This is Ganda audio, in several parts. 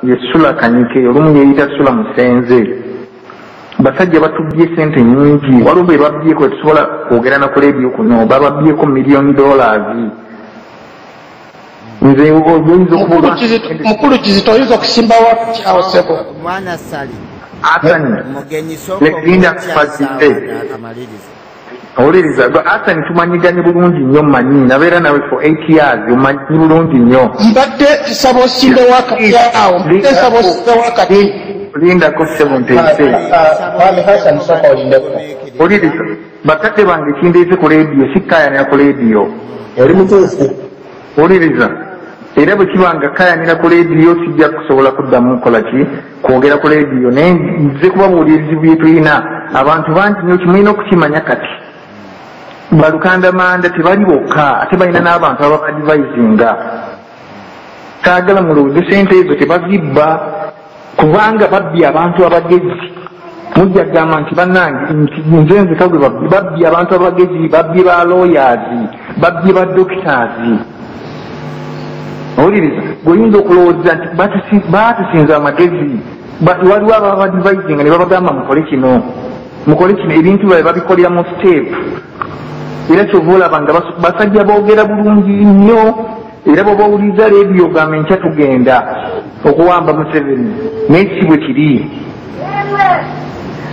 yesula kanyike olumu yeyita sula musenze basajja batubye sente nyingi waliwo be babyeko tetusobola kwogera na ku leediyo kuno bababyeko $1,000,000 nze oyinza okuba mukulu Kizito oyinza okusimbawo kyawo sebo mwana sali Asani linda kupazite Oliriza Asani tumanyiganye bulungi nnyo manyi nabeera nawe for 8 years omanyi bulungi nnyo mbadde tusaba osimbe wakati awo mbadde nsaba osimbe wakati linda ko 76 Oliriza bakadde bange kindeeze ku leediyo sikkayanira ku leediyo oli mutuufu Oliriza era bwe kibanga kayanira ku leediyo sijja kusobola kuddamu kukola ki kwogera ku leediyo naye nze kubabuulira ebizibu bye tulina abantu bangi nnyo kimulina okukimanya kati balukanda manda tebali bokka ate balina n'abantu ababadivisinga kaagala mulowooze sente ezo tebazibba kubanga babbye abantu abagezi mujja kugamba nti bannange nze nzeka gwe babbye abantu abagezi babbye ba lawyers babbye ba doctors Oliriza goyinza okulowooza nti batusinza amagezi waliwo ababadivisinga ne babagamba mukole kino ebintu babe babikolera mu step era kyova olaba nga basajja boogera bulungi nnyo era bw'oba owuliriza leediyo ogamba enkya tugenda okuwamba Museveni naye si bwe kiri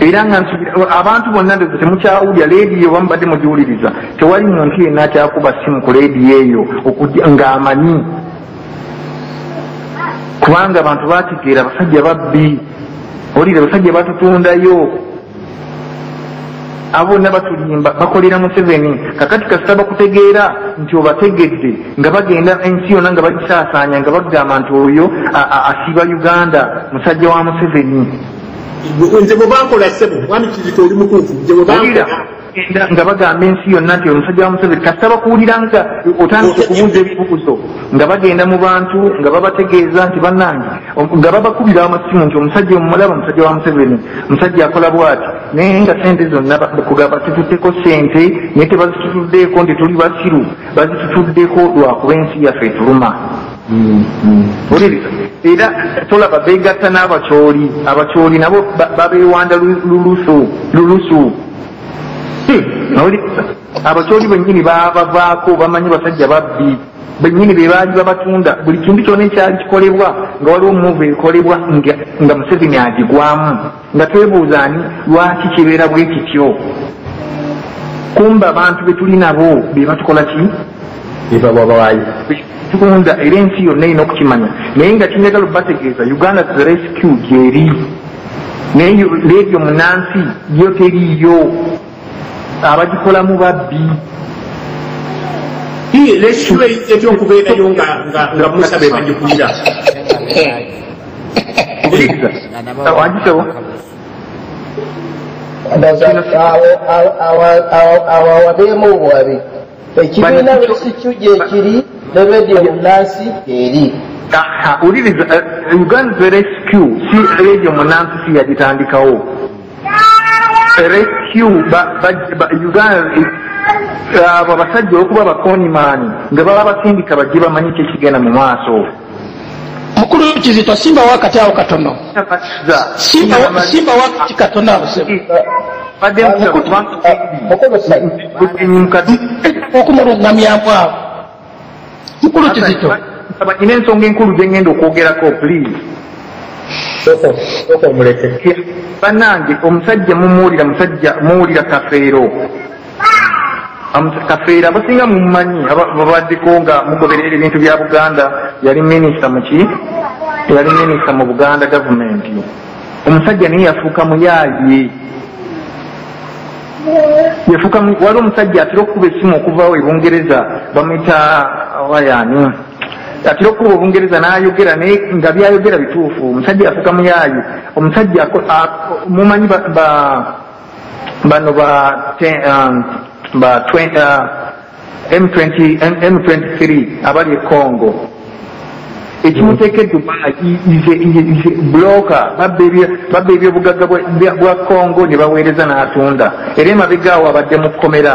era nga abantu bonna ndoza temukyawulya leediyo bamubadde mugiwuliriza tewali muntu yenna akyakuba simu ku leediyo eyo ng'amanyi kubanga abantu bategeera basajja babbi olira basajja batutundayo abo nabatulimba bakolera Museveni kakati kasita bakutegeera nti obategedde nga bagenda ensi yonna nga bagisaasaanya nga bagamba nti oyo asiba Uganda musajja wa Museveni nze bwe bakola ssebo mwami Kizito oli mutuufu nze bwe bakola nga bagamba ensi yonna nti omusajja wa Museveni kasita bakuwulira nga otandise okubuuza ebibuuzo nga bagenda mu bantu nga babategeeza nti bannange nga babakubira amasimu nti omusajja omulaba musajja wa Museveni musajja akola bw'ati naye nga sente zonna kugamba tutuddeko sente naye tebazitutuddeeko nti tuli basiru bazitutuddeko lwakuba ensi yaffe etuluma oliriza era tolaba beegatta n'abakyoli nabo babeewanda lulusu abakyoli bennyini bavaako bamanyi basajja babbi bennyini be baali babatunda buli kintu kyonna ekyali kikolebwa nga waliwo muvu ekolebwa nga Museveni agigwamu nga twebuuza ani lwaki kibeera bwe kityo kumba abantu be tuli nabo be batukola ki ebabawaayi tukunda era ensi yonna erina okukimanya naye nga kinjagala bategeeza Uganda to the rescue gyeri naye leediyo munansi yo teriyo abagikolamu babbi lesitula ekyokubeerayo nga musabe bagikulira wagisewo awo wabeemu obuwabi ekibiina lwesikyu gyekiri ne leediyo munansi eri uliriza Uganda rescue si leediyo munansi si yagitandikawo rescue abo abasajja okuba bakonimaani nga baba basindika bajje bamanyi kyekigenda mu maaso mukulu Kizito simba wakati awo katono simba wakati katono okumulungamyamu awo mukulu Kizito ina ensonga enkulu gyengenda okwogerako please muleke bannange omusajja muwulira Kafeero Kafeero abasinga mumumanyi babaddeko nga mugoberera ebintu bya Buganda yali minisita mu Buganda gavumenti omusajja naye yafuuka muyaaye wali omusajja atera okukuba essimu okuvawo e Bungereza bamuyita wayani atera okuba Obungereza n'ayogera naye nga byayogera bituufu omusajja yafuuka muyaaye omusajja mumanyi bano M23 abali e Congo ekimuteekeddwa bloka babba ebyobugagga bwa Congo ne baweereza n'atunda era emabega awo abadde mu kkomera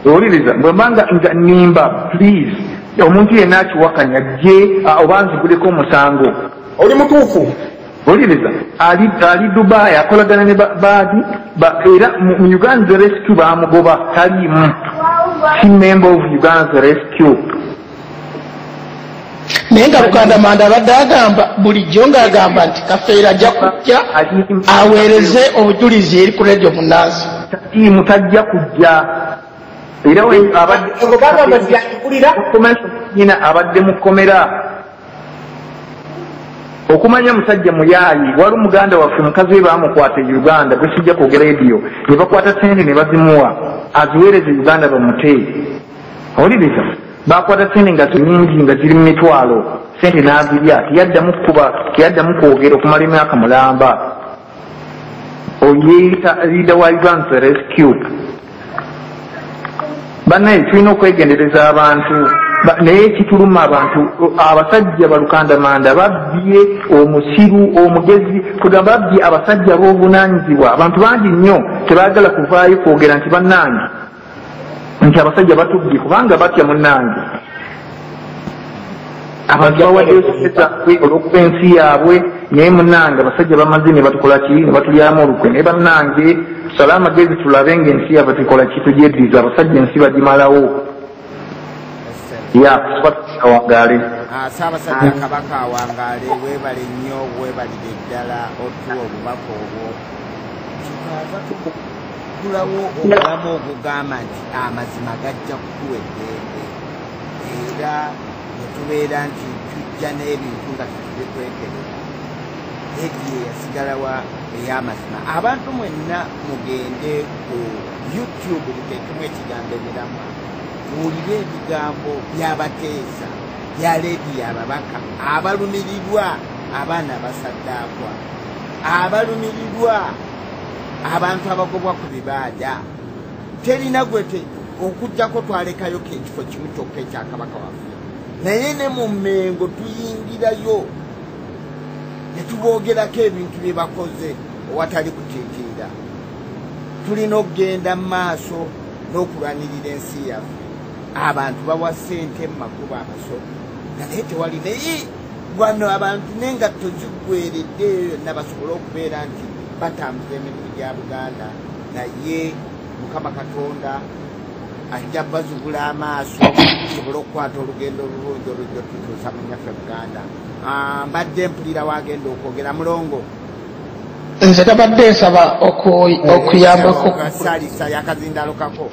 owuliriza bwembanga nga nimba please omuntu yenna akiwakanya gye oba nziguleko omusango oli mutuufu owuliriza ali Dubai akolagana ne baadi era mu Uganda Rescue bamugoba taliimu si member of Uganda Rescue naye nga Lukandamanda abadde agamba bulijjo ng'agamba nti Kafeera ajja kujja aweereze obujulizi eri ku radio munnansi taliimu tajja kujja era nyina abadde mu kkomera okumanya musajja muyaayi wali muganda waffe mukazi we baamukwata e Uganda bwe kijja ku radio ne bakwata sente ne bazimuwa aziweereze Uganda bamute owuliriza bakwata sente nga nyingi nga ziri mu mitwalo sente n'azirya teyaddamu kukuba teyaddamu kwogera okumala emyaka mulamba oyeeyita leader wa Uganda Rescue bannaye tulina okwegendereza abantu naye kituluma abantu abasajja balukandamanda babbye omusiru omugezi kugamba babbye abasajja b'obuvunaanyizibwa abantu bangi nnyo tebaagala kuvaayo kwogera nti bannange nti abasajja batubbye kubanga batya munnange abantu bawaddeyo sezakwe olw'okuba ensi yaabwe naye munnange abasajja bamaze ne batukola ki ne batulyamu olukwe naye bannange tusale amagezi tulabe ng'ensi yaabwe tukola ki tugyeddiza abasajja ensi bagimalawo Wangale. Saabasajja Kabaka Wangale weebale nnyo weebalire ddala otuwa obubaka obwo kikaaza tukulawo obulamu okugamba nti amazima gajja kutuwa eddembe era ne tubeera nti tujja n'ebintu nga tetubikwekerera ediyo yasigalawa ey'amazima abantu mwenna mugende ku YouTube muteekemu ekigambo emiramwa muwulire ebigambo by'abateesa bya leediyo ababaka abalumirirwa abaana basaddaakwa abalumirirwa abantu abagobwa ku bibaada terina gwete okugjako twalekayo kekifo kimu kyokka ekyakabaka waffe naye ne mu Mmengo tuyingirayo ne tuboogerako ebintu bye bakoze owatali kutiikirira tulina okugenda mu maaso n'okulwanirira ensi yaffe abantu bawa ssente mu makubo amasoko nga naye tewali naye wano abantu n'engatto ziggweredde yonna basobole okubeera nti batambuza emirimu gya Buganda naye Mukama Katonda ajja bazugula amaaso tusobole okukwata olugendo olulungi olujja tutuusa mu nyaffe Buganda. Mbadde mpulira wagenda okwogera mulongo nze tabadde nsaba okuyambako salisa yakazindalukako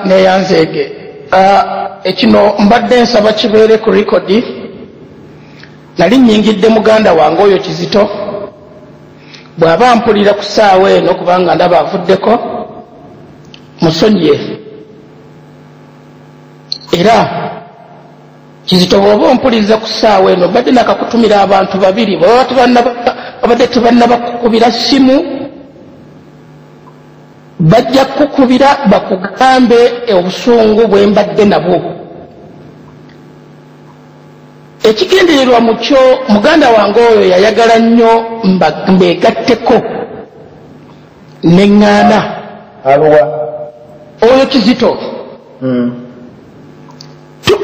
neyanzeege ekino mbadde nsaba kibeere ku rekodi nali nnyingidde muganda wange oyo Kizito bw'aba mpulira ku ssaawa eno kubanga ndaba avuddeko musonyiye era Kizito bw'oba ompuliriza ku ssaawa eno badde nakakutumira abantu babiri babadde tebannabakukubira simu bajja kukubira bakugambe obusungu bwe mbadde nabwo ekigendererwa mu kyo muganda wange oyo yayagala nnyo mbegatteko neŋŋaana oyo Kizito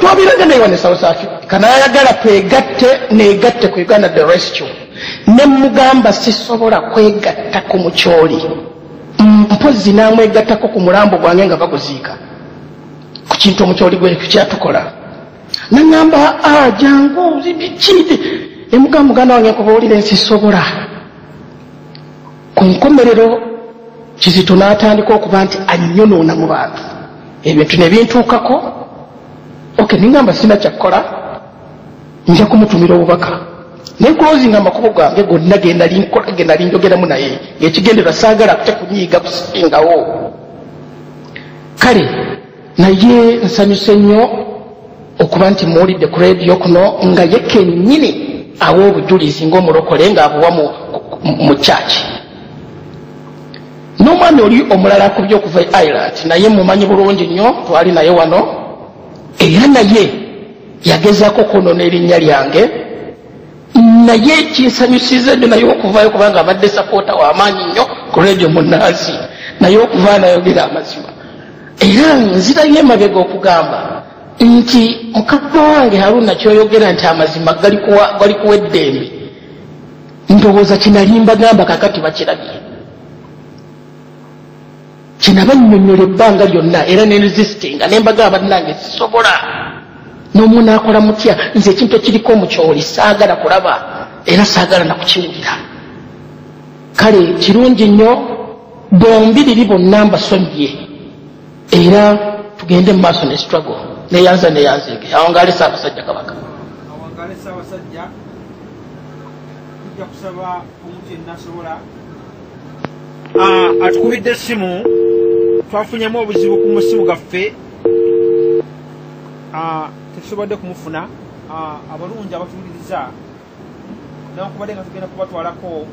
twabiraga naye ne South Africa nayagala twegatte negatte ku Uganda the Rescue ne mugamba sisobola kwegattako mu kyoli mpozi namwegattako ku mulambo gwange nga baguziika ku kintu omukyoli gwe kyatukola naŋŋamba jangu bikide emugamba muganda wange nkubuulire nsisobola ku nkomerero Kizito n'atandika okuba nti annyonoona mu bantu ebintu ne bintuukako ningamba sina kyakukola nja kumutumira obubaka nenkulozinga amakubo gange gonna genda linjogeramu naye ng'ekigendererwa saagala kute kunyiiga kusingawo kale naye nsanyuse nnyo okuba nti muwulidde ku leediyo kuno nga ye kennyini awa obujulizi ng'omulokole ng'abuwa mu kyaki n'omwami oli omulala akubye okuva e Ireland naye mumanyi bulungi nnyo twali naye wano era naye yagezaako okwonona erinnya lyange naye kinsanyusiza nnyo naye okuvayo kubanga abadde sapoota w'amaanyi nnyo ku leediyo munnansi naye okuva nayogera amazima era nzirayo emabega okugamba nti mukama wange Haruna kyoyogera nti amazima gali kuwa eddembe ndowooza kinalimba gamba kakati bakirabye kinabanyonnyola ebbanga lyonna era ne resistinga nembagamba nange sisobola n'omuntu akola mutya nze ekintu ekiriko omukyoli saagala kulaba era saagala nakukiwulira kale kirungi nnyo bombi liri bonna mbasonyiye era tugende mu maaso ne struggle neyanza neyanzege awangale Ssaabasajja Kabaka awangale Ssaabasajja tujja kusaba omuntu yenna asobola atukubidde essimu twafunyemu obuzibu ku musimu gaffe tetusobodde kumufuna abalungi abatuwuliriza newankubadde nga tugenda kubatwalako